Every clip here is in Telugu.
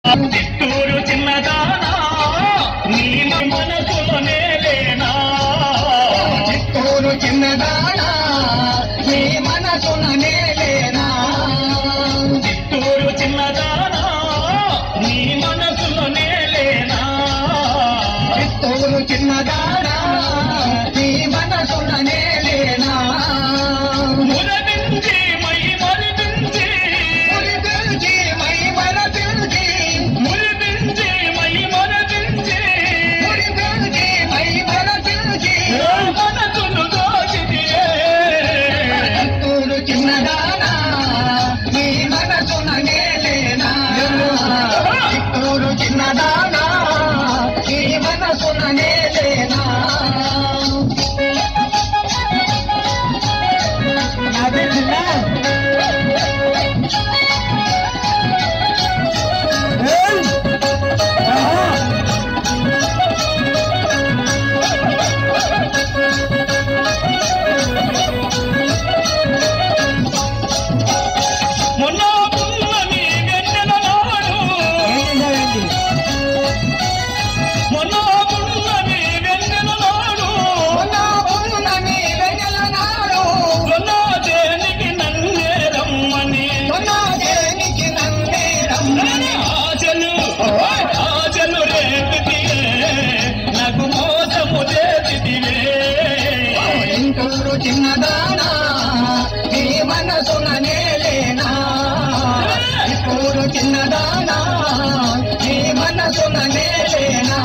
చిత్తూరు చిన్నదానా నీ మనసులోనే లేనా చిత్తూరు చిన్నదానా నీ మనసులోనే లేనా చిత్తూరు చిన్నదానా నీ మనసులోనే లేనా చిత్తూరు చిన్నదానా నీ మనసులోనే లేనా మురవించి మై మరిపించి మురిపించి మై మరపించి మురిపించి మై మరపించి మురిపించి మై మరపించి మనసును దోచితియే చిత్తూరు చిన్నదానా నీ మనసులోనే లేనా చిత్తూరు చిన్నదానా నీ మనసులోనే లేనా చిన్నదానా నీ మనసులోనే లేనా చిత్తూరు చిన్నదానా నీ మనసులోనే లేనా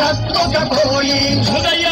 హత్తుకపోయి హృదయ